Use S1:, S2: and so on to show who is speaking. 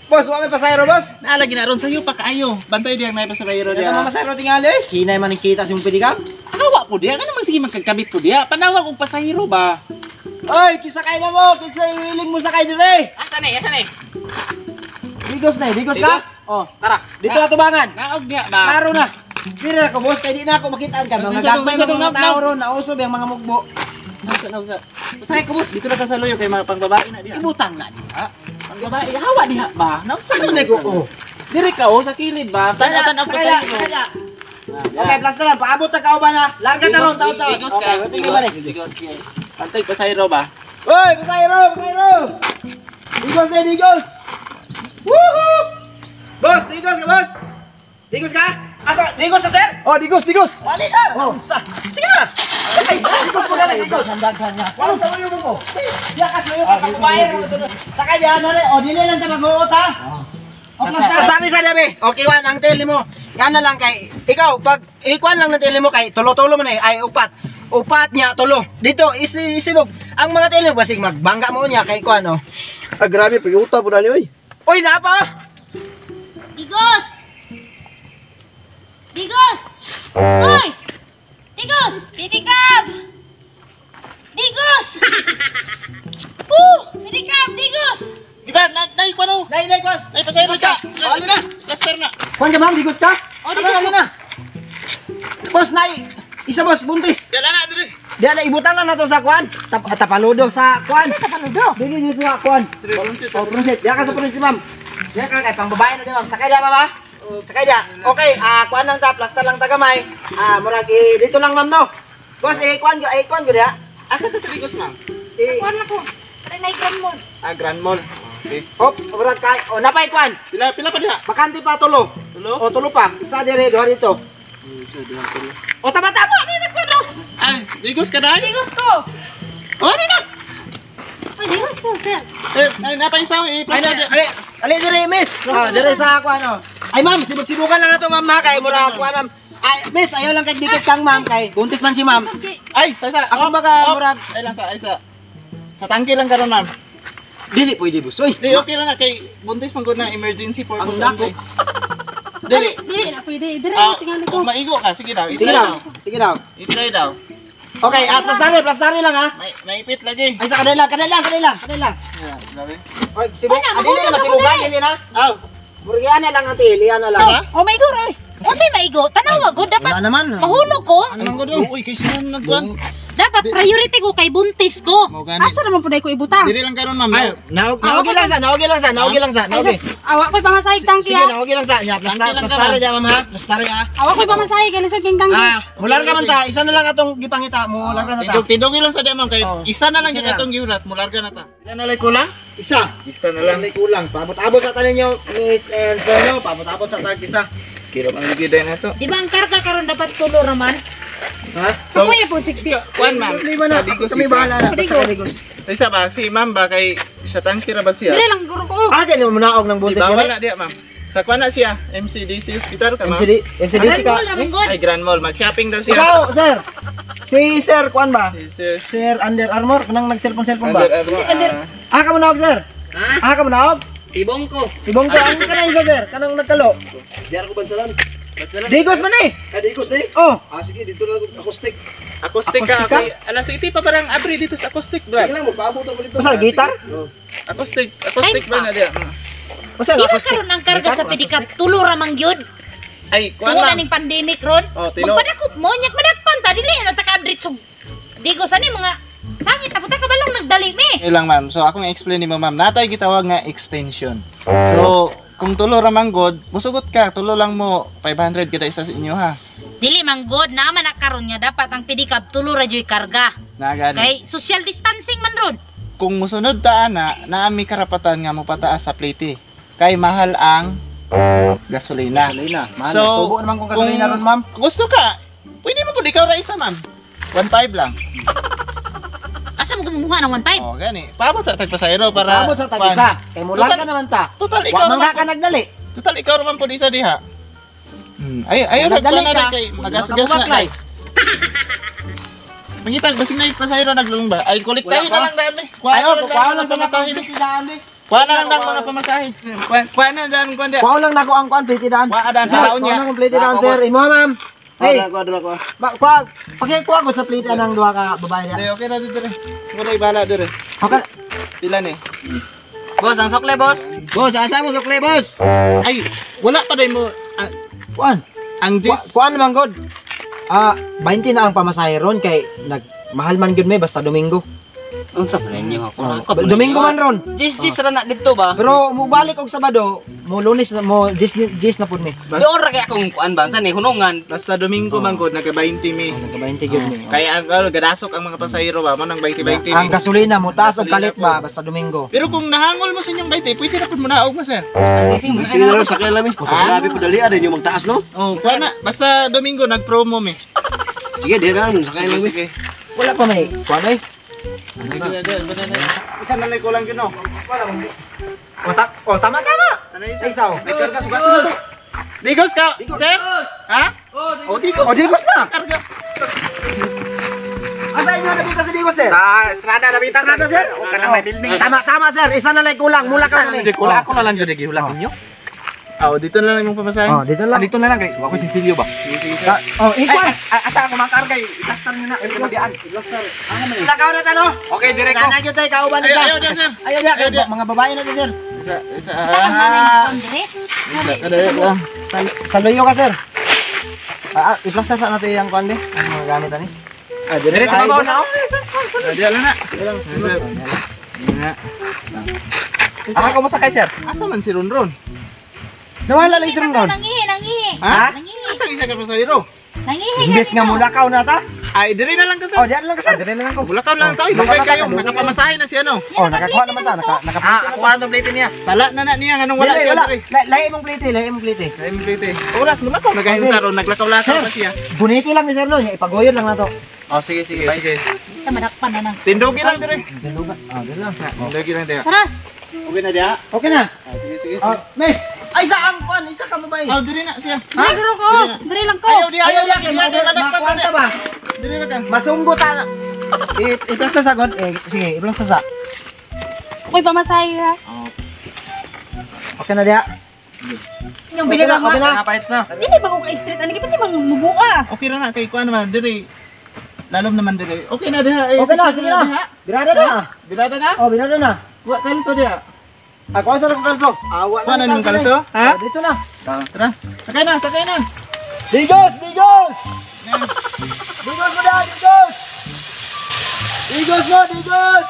S1: Boss, wala may pasayro, boss.
S2: Naalagi na ron sa'yo pa kaayo. Bantay diyang na pasayro
S1: Ito
S2: diya.
S1: mga pasayro tingali. Hinay man ang kita sa mong pedicab.
S2: Panawa po diya. Ano naman sige magkagkabit po diya? Panawa kong pasahero ba?
S1: Oy, kisakay na mo. Kinsa yung willing mo sakay dire.
S2: Asa ni? Asa ni?
S1: Digos na, digos ka?
S2: Digos?
S1: Oh,
S2: Tara.
S1: dito na tubangan.
S2: Naog diya ba?
S1: Klaro na. Dito na ako, boss. Kaya di na ako makitaan ka. Mga
S2: Isa dong,
S1: gagmay
S2: isa dong,
S1: mga
S2: nab-
S1: tao ron. Nausob yung mga mugbo.
S2: Nausa. Pasay ko boss. Dito na ka sa loyo kay mga pangbabae na diya.
S1: Ibutang na diha.
S2: Pangbabae. Hawa diha ba? Nausa
S1: Ano na ko? Oh.
S2: Dire ka sa kilid ba? Tan-tan ang pasahero.
S1: Okay, plus na lang. Paabot na ka ba na? Larga na ron, taon-taon.
S2: Digos
S1: Okay,
S2: ka.
S1: tingin ba rin?
S2: Digos ka. Pantay pasahero ba?
S1: Hoy, pasayro, pasayro! Digos na, digos! Woohoo! Boss, digos ka, boss! Digos ka? Asa, digos ka, sir? Oh, digos, digos! Wali na! Oh. Sige na! Sakay, digos mo galing, digos! Wala sa mayo mo ko! Yakas mo yung kapagbayar mo. Sakay diyan na rin. O, dili lang sa mag-uot, ha? O, plus na. Sari sa dabi. Okay, Wan, ang tili mo. Yan na lang kay, ikaw, pag ikuan lang ng tili mo kay, tulo-tulo mo na ay upat. Upat niya, tulo. Dito, isibog. Ang mga tili mo, basig magbangga mo niya kay ikuan, o.
S3: Ah, grabe, pag-iuta po na niyo, oy.
S1: Uy, napa!
S4: Digos! Digos! Hoy! Digos! Titikab! Digos! Titikab! Digos!
S2: Di ba? Nay ko ano?
S1: Nay, kuan!
S2: Nay pasahero
S1: Digos ka!
S2: ka.
S1: Wali na!
S2: Caster na.
S1: Kuan ka, ma'am, digos ka?
S4: O, digos.
S1: Wali na! Boss, nay! Isa, boss, buntis!
S2: Dala na dire.
S1: Diyan na, ibutang lang na to sa kuan. Tapaludo sa kuan.
S4: Tapaludo!
S1: Dili dito sa kuan. Oh, proceed. Diyan ka sa proceed, ma'am. Diyan ka kay pang babae na di, ma'am. Sakay diyan, ma'am, ha? Sakay diyan. Okay, kuan lang ta, plaster lang ta gamay. Murag dito lang, ma'am, no. Boss, kuan ko diya.
S2: Asa ka sa Digos ma'am?
S4: Kuhan na po. Pare na ikon mo.
S2: Grand Mall. Okay.
S1: Oops, murag kay. Oh, napay kuan.
S2: Pila pa diha?
S1: Bakante pa tulo.
S2: Tulo?
S1: Oh, tulo pa. Isa dire, duha dito. Oh, tama-tama. Ano na kuan, no?
S2: Ay, Digos ka dai?
S4: Digos ko!
S2: Oh, ano na?
S4: Ay, digos ko, sir.
S2: Ay, napaisaw
S1: Ay,
S2: i-plus na diya.
S1: ali dire, miss. Dire sa kuan, no. Ay, ma'am, sibuk-sibukan lang na to, ma'am, ha, kay murag kuan, ma'am. Ay, miss, ayaw lang kay dikit kang, ma'am, kay buntis man si ma'am.
S4: Okay.
S2: Ay, sa.
S1: Ako baga, murag.
S2: Ay lang sa, Sa tangke lang karon ma'am.
S1: Dili pwede, boss. Uy.
S2: Di okay lang na kay buntis man gud na emergency purpose
S1: Ang dako.
S2: Dili.
S4: Dili na pwede. Dire
S2: Ah,
S4: na tingnan
S2: kung
S4: ko.
S2: maigo ka, sige daw.
S1: Sige daw. Sige daw.
S2: I-try daw.
S1: Okay, plus dari lang, ha.
S2: Maipit lagi.
S1: Ay, sa kanila.
S2: Yeah, grabe.
S1: Oy, sibuk.
S4: Ay, na,
S1: Dili na
S4: mahulog
S1: masibugan,
S4: ako,
S1: dili na.
S2: Aw,
S1: Murgian na lang ate, liyan na lang.
S4: Oh my God, ay. Unsay maigo? Tanawa ko dapat
S1: Wala naman.
S4: mahulog ko.
S1: Ano man gud?
S2: uy kay sino nagkuan?
S4: Dapat priority ko kay buntis ko.
S2: Mao gani.
S4: Asa naman puday ko ibutang?
S2: Dili lang karon ma'am.
S1: Ay, naugi lang sa.
S4: Ay, sus, awa ko'y pangasahig tangki
S1: Sige,
S4: ha.
S1: naugi lang sa. Nya, plus
S2: Tangki lang ka,
S1: dari
S2: ma'am.
S1: dia, ma'am, ha. Plus dari, ha.
S4: Awa ko'y pangasahig kay lisod king tangki.
S1: Mular ka man ta. Isa na lang atong gipangita. Mular ka na ta.
S2: Tidog lang sa di ma'am kay
S1: Oh.
S2: isa na lang
S1: Isa
S2: gyud
S1: na.
S2: atong giulat, mularga na ta. Ilan na lay kulang?
S1: Isa.
S2: Isa na lang.
S1: May kulang. Paabot-abot sa tanin nyo, Miss and Sir, no? Paabot-abot sa tag isa.
S2: Kira ang ligiday na to.
S4: Di ba ang karga karon dapat tulo raman?
S1: Ha?
S4: So, kuya po sigti.
S2: Kuan ma'am.
S1: Problema na.
S2: Sa Digos
S1: Kami
S2: isa.
S1: bahala na. Basta kami Digos.
S2: Isa ba si ma'am ba kay sa tangke ra ba siya?
S4: Dire lang guro ko.
S1: Ganyan mo naog ng
S2: Di
S1: buntis
S2: bawal
S1: yan,
S2: na diya ma'am. Sa kuan na siya, MCDC hospital ka ma'am.
S1: MCDC ka.
S4: Ano lang gud?
S2: Ay Grand Mall, mag-shopping daw siya.
S1: Ikaw, Sir. Si Sir, kuan ba?
S2: Si Sir
S1: Sir Under Armour, kanang nag-cellphone ba?
S2: Under
S1: Ka mo naog, Sir?
S4: Ha?
S1: Ka mo naog?
S4: Ibong ko.
S1: Ibong ko, ang kanang isa, Sir. Kanang nagkalo.
S3: Diyan ko bansalan.
S1: Digos man eh.
S3: Ah, digos eh.
S1: Oh.
S3: Ah, sige, dito na ako acoustic.
S2: Acoustic
S1: Acoustic
S2: ka.
S1: ka?
S2: Okay. Alas iti pa parang abri dito sa acoustic
S3: Sige
S2: ba?
S3: lang, magpaabot ako dito.
S1: Basta gitar?
S3: Oh.
S2: Acoustic
S4: Ay,
S2: ba na diya?
S1: Basta
S4: Di ba
S1: acoustic.
S4: karon ang karga sa pedicab tulo ramang gyud?
S2: Ay, kuan
S4: Tuwa na
S2: ma'am.
S4: ning pandemic ron.
S2: Oh, tino.
S4: Magpadakop mo nyak madakpan ta dili na ta kadritso. Digos ani mga sangit ta puta ka balong nagdali me.
S2: Ilang ma'am. So akong explain ni mo ma'am. Natay gitawag nga extension. So kung tulo ra man god, musugot ka, tulo lang mo 500 kita isa sa inyo ha.
S4: Dili man good na man karon nya dapat ang pedicab tulo ra joy karga.
S2: Nagani.
S4: Kay social distancing man ron.
S2: Kung musunod ta ana, naami karapatan nga mo pataas sa plate. Kay mahal ang gasolina.
S1: Gasolina. Mahal.
S2: So,
S1: Tubo naman kung gasolina ron, ma'am.
S2: Gusto ka? Pwede mo pud ikaw ra isa ma'am. 1.5 lang.
S4: Asa mo kumuha ng 1.5?
S2: Oh, gani. Paabot sa tagpasayro para
S1: Paabot sa tag isa. Kay mular ka naman ta.
S2: Total
S1: Wa
S2: ikaw
S1: man
S2: naman.
S1: ka nagdali.
S2: Total ikaw naman po isa diha. Ayaw
S1: Nagdali
S2: nagkuha na
S1: ka.
S2: rin kay
S1: Huwag
S2: magasgas
S1: ka
S2: na
S1: mabaklay.
S2: kay. Mangitag basig na ipasayro naglulong ba? Ay kolektahin
S1: Wala
S2: na
S1: pa.
S2: lang daan eh.
S1: Ayo,
S2: Kuha
S1: kuha
S2: lang
S1: lang
S2: sa
S1: sa
S2: masahin.
S1: masahin.
S2: Kuha na lang mga pamasahe. Kuha na dyan, kuha na.
S1: Kuha lang nako ang kuan plate daan.
S2: Kuha daan
S1: Sir,
S2: sa laon
S1: kuha
S2: niya.
S1: na akong plate daan sir. Imo ma'am. Hey,
S3: Dala ko.
S1: kuha pakikuha ko sa plate ng duha ka babae
S2: Hindi,
S1: na.
S2: okay na dito rin. Wala ibala dito rin.
S1: Okay.
S2: Pila ni?
S5: Boss, ang sukle, boss.
S1: Boss, asa mo sukle boss?
S2: Ay, wala pa din mo.
S1: Kuan.
S2: Ang Jis.
S1: Kuan naman god. 20 na ang pamasahe ron kay mahal man gud may basta Domingo.
S5: Unsa pa ninyo ako?
S1: Domingo man ron.
S5: Jis ra na dito ba?
S1: Pero mo balik og Sabado, mo Lunes na mo 10 na pud ni.
S5: Doon ra kay akong kuan ba sa ni hunungan.
S2: Basta Domingo man gud naka 20 mi.
S1: Nagka 20 gyud ni.
S2: Kaya ang gadasok ang mga pasahero ba mo nang 20
S1: Ang
S2: mi.
S1: gasolina mo taas og kalit
S2: Gasolina
S1: ba basta Domingo.
S2: Pero kung nahangol mo sa inyong 20, pwede na pud mo naog mo sir.
S5: Sige,
S3: Sige na lang, sakay lang, grabe po dali, ada yung magtaas, no?
S2: Oh, kuha na. Basta Domingo nag-promo mi.
S3: Sige, di lang, sakay lang.
S2: Sige.
S1: Wala pa may kuan ay.
S2: Isa na lang kulang yun, no?
S1: Tama.
S2: Ano
S1: Sa isaw.
S2: May karga, sugat mo. Digos ka, sir? Ha? Oh, digos.
S1: O digos na.
S2: Karga.
S1: Asa inyo nabita sa digos sir?
S5: Estrada na bitang
S1: Estrada, sir?
S5: O kana may building.
S1: Tama sir, isa na lang kulang mula ka
S5: Sana
S1: na.
S5: di kula ako na lang jud gihulang ninyo.
S2: Oh, dito na lang yung pamasahe.
S1: Oh, dito lang.
S5: Dito na lang guys, ako sinsilyo ba?
S1: Oh, ikuan.
S5: Asa ako makarga, ilastar niyo na diyan.
S1: Lakaw na tano.
S5: Okay, dire ko.
S1: Kana gyud tay kauban
S2: Ayaw,
S1: isa.
S2: ayaw, ayaw, sir.
S1: Ayaw ya, mga babae na sir.
S2: Isa.
S4: Dire.
S2: Kada lang.
S1: Sa loyo ka sir. I-plaster sa natin yung kuan di. Ang mga gamit ani.
S5: Dire sa babaw na.
S2: Diyan lang na. Sir.
S5: Ako mo sakay sir.
S2: Asa man si Ronron?
S1: Nawala lang isang ron.
S4: Nangihi.
S2: Ha?
S4: Nangihi.
S2: Asa isa ka pasahero?
S4: Nangihi.
S1: Imbes nga mulakaw na ta.
S2: Ay, dire na lang ka,
S1: Oh,
S2: sir.
S1: diyan lang ka sir. Diyan lang ko.
S2: Bulakaw lang tayo. Dugay kayo. Nakapamasahe na siya, no?
S1: Oh, nakakuha naman ta. Naka
S5: Ako pa tong plate niya.
S2: Sala na niya. Anong wala siya, dire?
S1: Lahi mong plate, lahi mong plate.
S2: Ay, plite. Oras, bulakaw. Nagahintaro. Naglakaw-lakaw pa siya.
S1: Buniti lang ni sir no, ipagoyon lang na to.
S5: Oh, sige.
S2: Sige.
S4: Tamadakpan na nang.
S2: Tindogi lang, dire.
S1: Diyan lang.
S2: Tindogi lang, dire.
S4: Tara.
S2: Okay na diya?
S1: Okay na.
S2: Sige.
S1: Oh, miss. Ay sa ang kuan, isa ka mo ba?
S2: Oh, dire na siya.
S4: Dire guro ko. Dire lang ko.
S2: Ayaw diya.
S1: Ayaw
S2: Ayaw
S1: yan,
S2: diya. Madagpan
S1: makuha
S2: na
S1: ka ba?
S2: Dire na ka.
S1: Masunggot na. Iplasta sa god. Sige, iplasta sa.
S4: Ako'y pamasahe ha.
S1: Okay na dia.
S4: Yung bilang
S1: Okay na.
S5: Napait na.
S4: Dili ba ko ka street ani kita di bang mubuka.
S2: Okay na kay kuan naman dire. Lalom naman dire. Okay na diha.
S1: Okay na, sige na. Birada na.
S2: Bilada na?
S1: Oh, birada na.
S2: Wa kalso diha.
S1: Ako sa kalso. Awa
S2: Kuha na yung kalso? Ha?
S1: Dito na.
S2: Tara. Sakay na.
S1: Digos! Digos mo na, digos! Digos mo, digos!